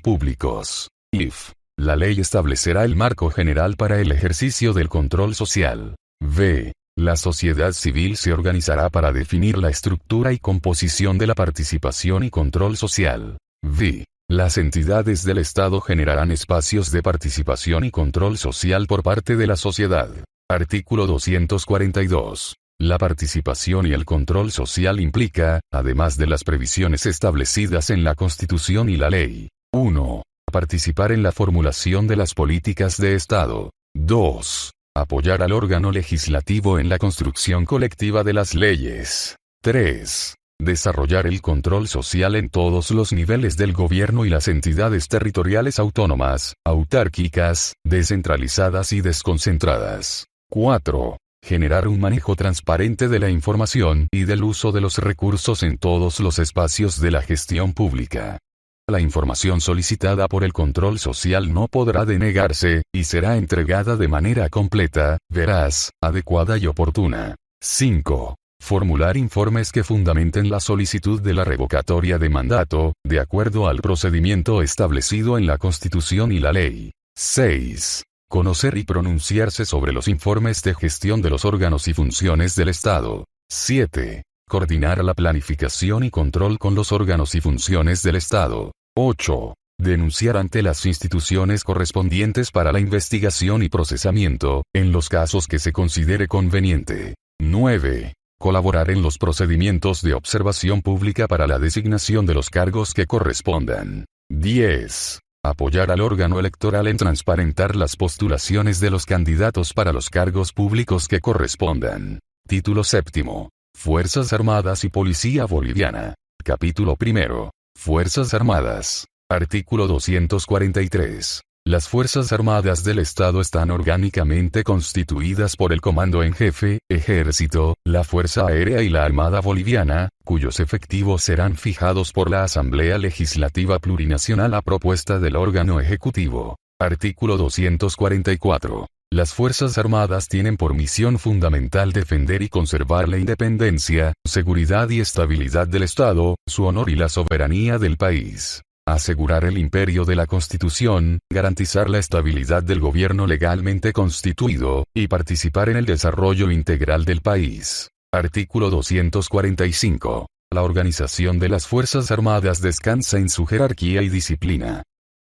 públicos. If. La ley establecerá el marco general para el ejercicio del control social. V. La sociedad civil se organizará para definir la estructura y composición de la participación y control social. V. Las entidades del Estado generarán espacios de participación y control social por parte de la sociedad. Artículo 242. La participación y el control social implica, además de las previsiones establecidas en la Constitución y la ley. 1. Participar en la formulación de las políticas de Estado. 2. Apoyar al órgano legislativo en la construcción colectiva de las leyes. 3. Desarrollar el control social en todos los niveles del gobierno y las entidades territoriales autónomas, autárquicas, descentralizadas y desconcentradas. 4. Generar un manejo transparente de la información y del uso de los recursos en todos los espacios de la gestión pública. La información solicitada por el control social no podrá denegarse, y será entregada de manera completa, veraz, adecuada y oportuna. 5. Formular informes que fundamenten la solicitud de la revocatoria de mandato, de acuerdo al procedimiento establecido en la Constitución y la ley. 6. Conocer y pronunciarse sobre los informes de gestión de los órganos y funciones del Estado. 7. Coordinar la planificación y control con los órganos y funciones del Estado. 8. Denunciar ante las instituciones correspondientes para la investigación y procesamiento, en los casos que se considere conveniente. 9. Colaborar en los procedimientos de observación pública para la designación de los cargos que correspondan. 10. Apoyar al órgano electoral en transparentar las postulaciones de los candidatos para los cargos públicos que correspondan. Título séptimo. Fuerzas Armadas y Policía Boliviana. Capítulo primero. Fuerzas Armadas. Artículo 243. Las Fuerzas Armadas del Estado están orgánicamente constituidas por el Comando en Jefe, Ejército, la Fuerza Aérea y la Armada Boliviana, cuyos efectivos serán fijados por la Asamblea Legislativa Plurinacional a propuesta del órgano ejecutivo. Artículo 244. Las Fuerzas Armadas tienen por misión fundamental defender y conservar la independencia, seguridad y estabilidad del Estado, su honor y la soberanía del país. Asegurar el imperio de la Constitución, garantizar la estabilidad del gobierno legalmente constituido, y participar en el desarrollo integral del país. Artículo 245. La organización de las Fuerzas Armadas descansa en su jerarquía y disciplina.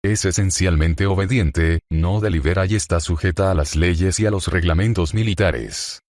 Es esencialmente obediente, no delibera y está sujeta a las leyes y a los reglamentos militares.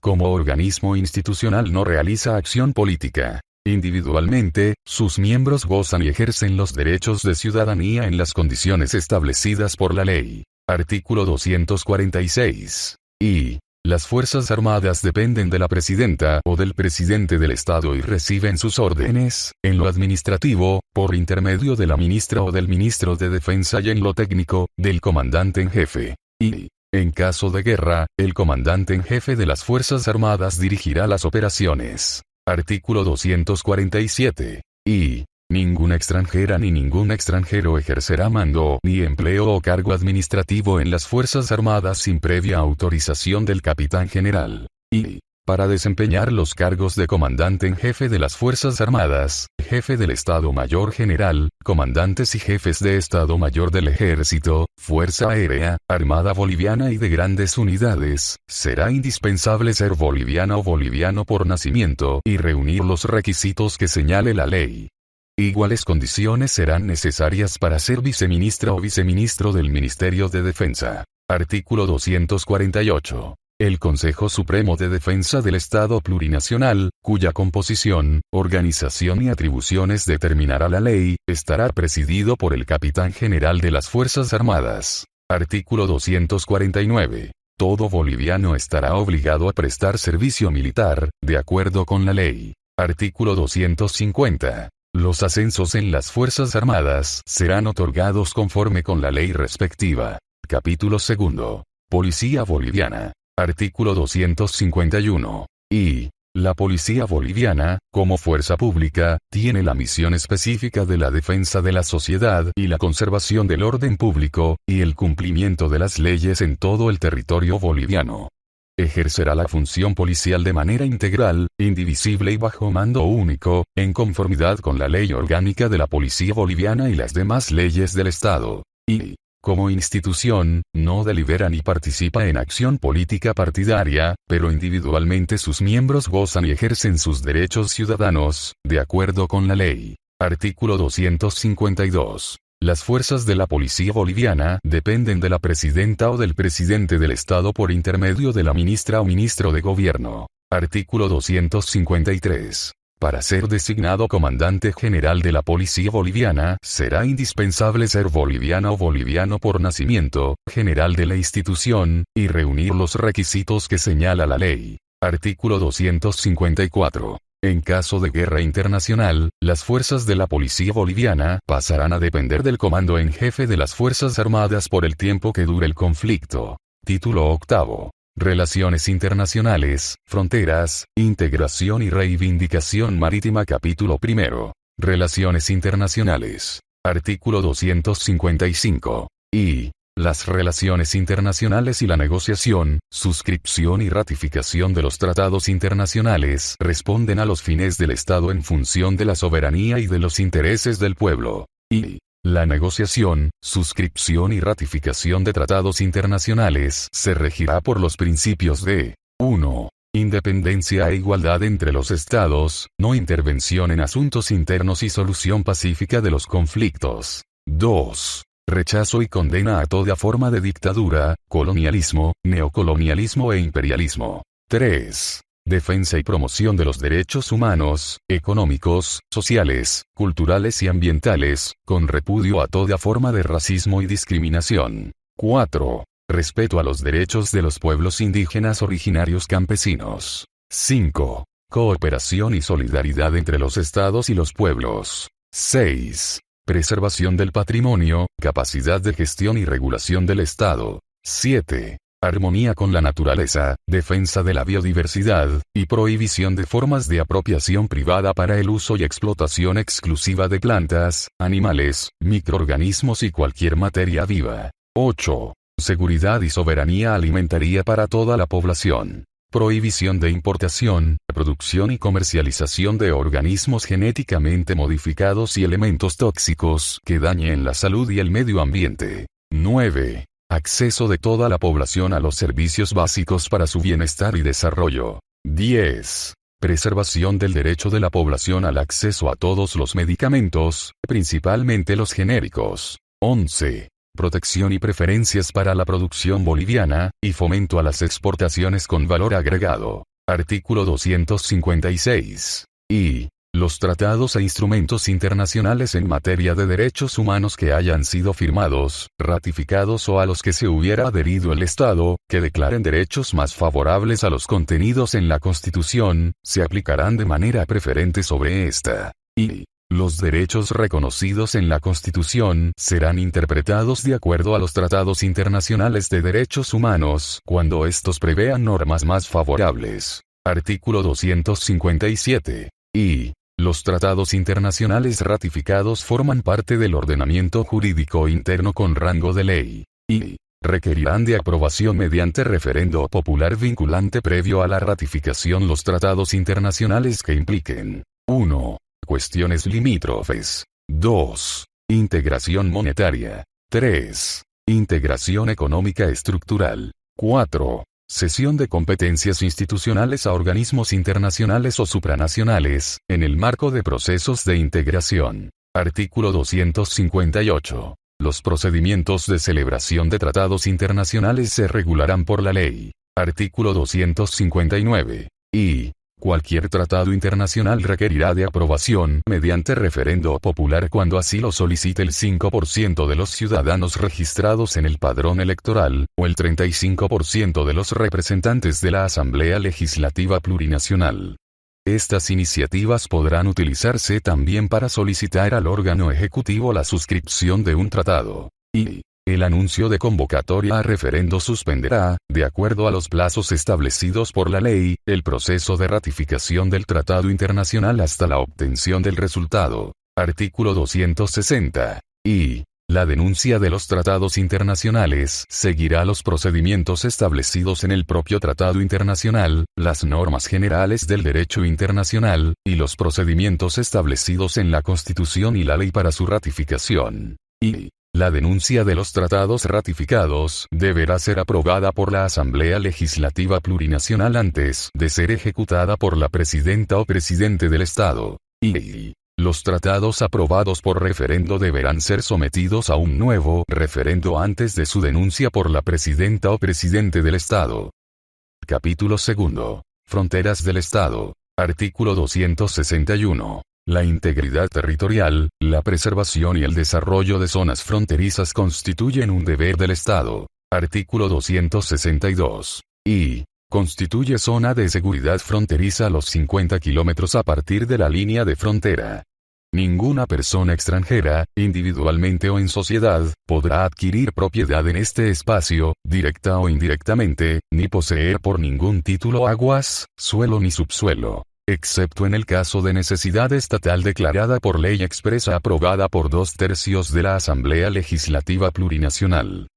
Como organismo institucional no realiza acción política. Individualmente, sus miembros gozan y ejercen los derechos de ciudadanía en las condiciones establecidas por la ley. Artículo 246. Y las Fuerzas Armadas dependen de la Presidenta o del Presidente del Estado y reciben sus órdenes, en lo administrativo, por intermedio de la Ministra o del Ministro de Defensa y en lo técnico, del Comandante en Jefe. Y, en caso de guerra, el Comandante en Jefe de las Fuerzas Armadas dirigirá las operaciones. Artículo 247. Y ninguna extranjera ni ningún extranjero ejercerá mando ni empleo o cargo administrativo en las Fuerzas Armadas sin previa autorización del Capitán General. Y para desempeñar los cargos de Comandante en Jefe de las Fuerzas Armadas, Jefe del Estado Mayor General, Comandantes y Jefes de Estado Mayor del Ejército, Fuerza Aérea, Armada Boliviana y de grandes unidades, será indispensable ser boliviana o boliviano por nacimiento y reunir los requisitos que señale la ley. Iguales condiciones serán necesarias para ser viceministra o viceministro del Ministerio de Defensa. Artículo 248. El Consejo Supremo de Defensa del Estado Plurinacional, cuya composición, organización y atribuciones determinará la ley, estará presidido por el Capitán General de las Fuerzas Armadas. Artículo 249. Todo boliviano estará obligado a prestar servicio militar, de acuerdo con la ley. Artículo 250. Los ascensos en las Fuerzas Armadas serán otorgados conforme con la ley respectiva. Capítulo segundo. Policía Boliviana. Artículo 251. Y la Policía Boliviana, como fuerza pública, tiene la misión específica de la defensa de la sociedad y la conservación del orden público, y el cumplimiento de las leyes en todo el territorio boliviano. Ejercerá la función policial de manera integral, indivisible y bajo mando único, en conformidad con la Ley Orgánica de la Policía Boliviana y las demás leyes del Estado. Y, como institución, no delibera ni participa en acción política partidaria, pero individualmente sus miembros gozan y ejercen sus derechos ciudadanos, de acuerdo con la ley. Artículo 252. Las fuerzas de la Policía Boliviana dependen de la Presidenta o del Presidente del Estado por intermedio de la Ministra o Ministro de Gobierno. Artículo 253. Para ser designado Comandante General de la Policía Boliviana, será indispensable ser boliviana o boliviano por nacimiento, general de la institución, y reunir los requisitos que señala la ley. Artículo 254. En caso de guerra internacional, las fuerzas de la Policía Boliviana pasarán a depender del Comando en Jefe de las Fuerzas Armadas por el tiempo que dure el conflicto. Título octavo. Relaciones internacionales, fronteras, integración y reivindicación marítima. Capítulo primero. Relaciones internacionales. Artículo 255. Y las relaciones internacionales y la negociación, suscripción y ratificación de los tratados internacionales responden a los fines del Estado en función de la soberanía y de los intereses del pueblo. Y la negociación, suscripción y ratificación de tratados internacionales se regirá por los principios de 1. Independencia e igualdad entre los Estados, no intervención en asuntos internos y solución pacífica de los conflictos. 2. Rechazo y condena a toda forma de dictadura, colonialismo, neocolonialismo e imperialismo. 3. Defensa y promoción de los derechos humanos, económicos, sociales, culturales y ambientales, con repudio a toda forma de racismo y discriminación. 4. Respeto a los derechos de los pueblos indígenas originarios campesinos. 5. Cooperación y solidaridad entre los estados y los pueblos. 6. Preservación del patrimonio, capacidad de gestión y regulación del Estado. 7. Armonía con la naturaleza, defensa de la biodiversidad, y prohibición de formas de apropiación privada para el uso y explotación exclusiva de plantas, animales, microorganismos y cualquier materia viva. 8. Seguridad y soberanía alimentaria para toda la población. Prohibición de importación, producción y comercialización de organismos genéticamente modificados y elementos tóxicos que dañen la salud y el medio ambiente. 9. Acceso de toda la población a los servicios básicos para su bienestar y desarrollo. 10. Preservación del derecho de la población al acceso a todos los medicamentos, principalmente los genéricos. 11. Protección y preferencias para la producción boliviana, y fomento a las exportaciones con valor agregado. Artículo 256. Y los tratados e instrumentos internacionales en materia de derechos humanos que hayan sido firmados, ratificados o a los que se hubiera adherido el Estado, que declaren derechos más favorables a los contenidos en la Constitución, se aplicarán de manera preferente sobre esta. Y los derechos reconocidos en la Constitución serán interpretados de acuerdo a los tratados internacionales de derechos humanos cuando estos prevean normas más favorables. Artículo 257. Y los tratados internacionales ratificados forman parte del ordenamiento jurídico interno con rango de ley. Y requerirán de aprobación mediante referendo popular vinculante previo a la ratificación los tratados internacionales que impliquen 1. Cuestiones limítrofes. 2. Integración monetaria. 3. Integración económica estructural. 4. Cesión de competencias institucionales a organismos internacionales o supranacionales, en el marco de procesos de integración. Artículo 258. Los procedimientos de celebración de tratados internacionales se regularán por la ley. Artículo 259. Y cualquier tratado internacional requerirá de aprobación mediante referendo popular cuando así lo solicite el 5% de los ciudadanos registrados en el padrón electoral, o el 35% de los representantes de la Asamblea Legislativa Plurinacional. Estas iniciativas podrán utilizarse también para solicitar al órgano ejecutivo la suscripción de un tratado. Y el anuncio de convocatoria a referendo suspenderá, de acuerdo a los plazos establecidos por la ley, el proceso de ratificación del tratado internacional hasta la obtención del resultado. Artículo 260. Y La denuncia de los tratados internacionales seguirá los procedimientos establecidos en el propio tratado internacional, las normas generales del derecho internacional, y los procedimientos establecidos en la Constitución y la ley para su ratificación. Y la denuncia de los tratados ratificados deberá ser aprobada por la Asamblea Legislativa Plurinacional antes de ser ejecutada por la Presidenta o Presidente del Estado. Y los tratados aprobados por referendo deberán ser sometidos a un nuevo referendo antes de su denuncia por la Presidenta o Presidente del Estado. Capítulo 2. Fronteras del Estado. Artículo 261. La integridad territorial, la preservación y el desarrollo de zonas fronterizas constituyen un deber del Estado. Artículo 262. Y constituye zona de seguridad fronteriza a los 50 kilómetros a partir de la línea de frontera. Ninguna persona extranjera, individualmente o en sociedad, podrá adquirir propiedad en este espacio, directa o indirectamente, ni poseer por ningún título aguas, suelo ni subsuelo, excepto en el caso de necesidad estatal declarada por ley expresa aprobada por 2/3 de la Asamblea Legislativa Plurinacional.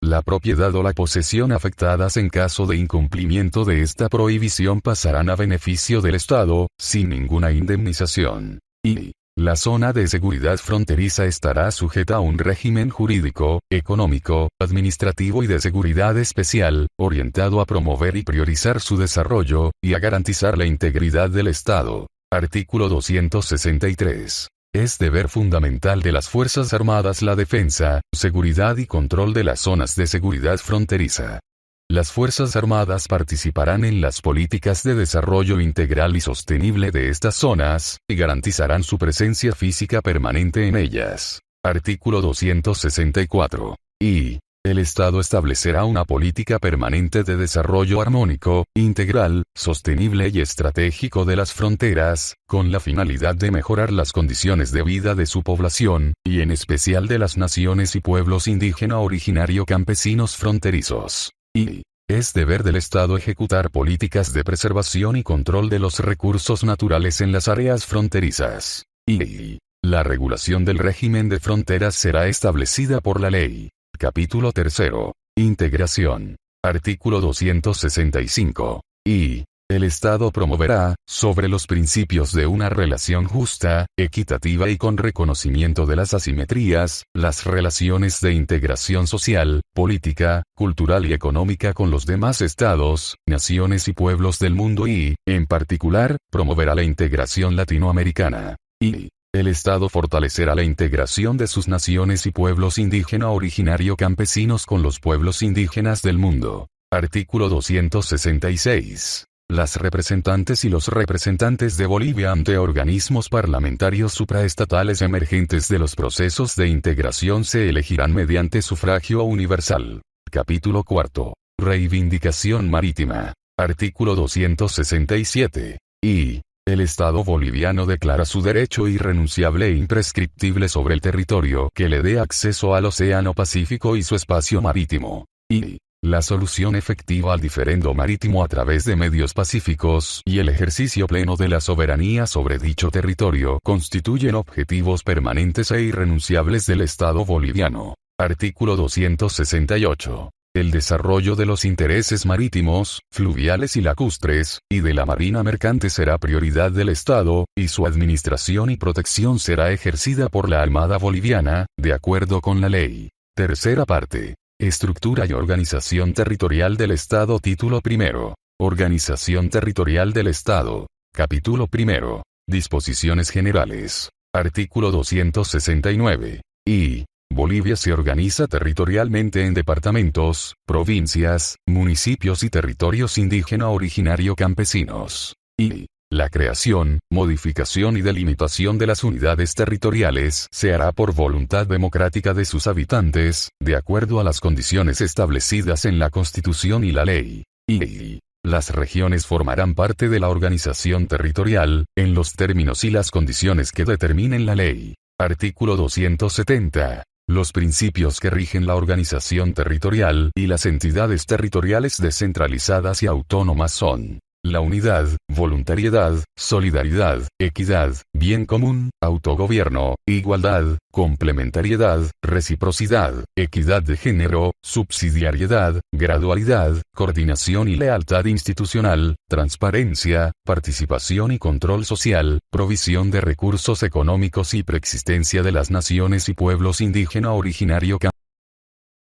La propiedad o la posesión afectadas en caso de incumplimiento de esta prohibición pasarán a beneficio del Estado, sin ninguna indemnización. Y la zona de seguridad fronteriza estará sujeta a un régimen jurídico, económico, administrativo y de seguridad especial, orientado a promover y priorizar su desarrollo, y a garantizar la integridad del Estado. Artículo 263. Es deber fundamental de las Fuerzas Armadas la defensa, seguridad y control de las zonas de seguridad fronteriza. Las Fuerzas Armadas participarán en las políticas de desarrollo integral y sostenible de estas zonas, y garantizarán su presencia física permanente en ellas. Artículo 264. Y el Estado establecerá una política permanente de desarrollo armónico, integral, sostenible y estratégico de las fronteras, con la finalidad de mejorar las condiciones de vida de su población, y en especial de las naciones y pueblos indígena originario campesinos fronterizos. Y es deber del Estado ejecutar políticas de preservación y control de los recursos naturales en las áreas fronterizas. Y la regulación del régimen de fronteras será establecida por la ley. Capítulo 3. Integración. Artículo 265. Y el Estado promoverá, sobre los principios de una relación justa, equitativa y con reconocimiento de las asimetrías, las relaciones de integración social, política, cultural y económica con los demás estados, naciones y pueblos del mundo y, en particular, promoverá la integración latinoamericana. Y el Estado fortalecerá la integración de sus naciones y pueblos indígena originario campesinos con los pueblos indígenas del mundo. Artículo 266. Las representantes y los representantes de Bolivia ante organismos parlamentarios supraestatales emergentes de los procesos de integración se elegirán mediante sufragio universal. Capítulo 4. Reivindicación marítima. Artículo 267. Y el Estado boliviano declara su derecho irrenunciable e imprescriptible sobre el territorio que le dé acceso al Océano Pacífico y su espacio marítimo. Y la solución efectiva al diferendo marítimo a través de medios pacíficos y el ejercicio pleno de la soberanía sobre dicho territorio constituyen objetivos permanentes e irrenunciables del Estado boliviano. Artículo 268. El desarrollo de los intereses marítimos, fluviales y lacustres, y de la marina mercante será prioridad del Estado, y su administración y protección será ejercida por la Armada Boliviana, de acuerdo con la ley. Tercera parte. Estructura y organización territorial del Estado. Título primero. Organización territorial del Estado. Capítulo primero. Disposiciones generales. Artículo 269. Y Bolivia se organiza territorialmente en departamentos, provincias, municipios y territorios indígena originario campesinos. Y la creación, modificación y delimitación de las unidades territoriales se hará por voluntad democrática de sus habitantes, de acuerdo a las condiciones establecidas en la Constitución y la ley. Y las regiones formarán parte de la organización territorial, en los términos y las condiciones que determinen la ley. Artículo 270. Los principios que rigen la organización territorial y las entidades territoriales descentralizadas y autónomas son: la unidad, voluntariedad, solidaridad, equidad, bien común, autogobierno, igualdad, complementariedad, reciprocidad, equidad de género, subsidiariedad, gradualidad, coordinación y lealtad institucional, transparencia, participación y control social, provisión de recursos económicos y preexistencia de las naciones y pueblos indígena originario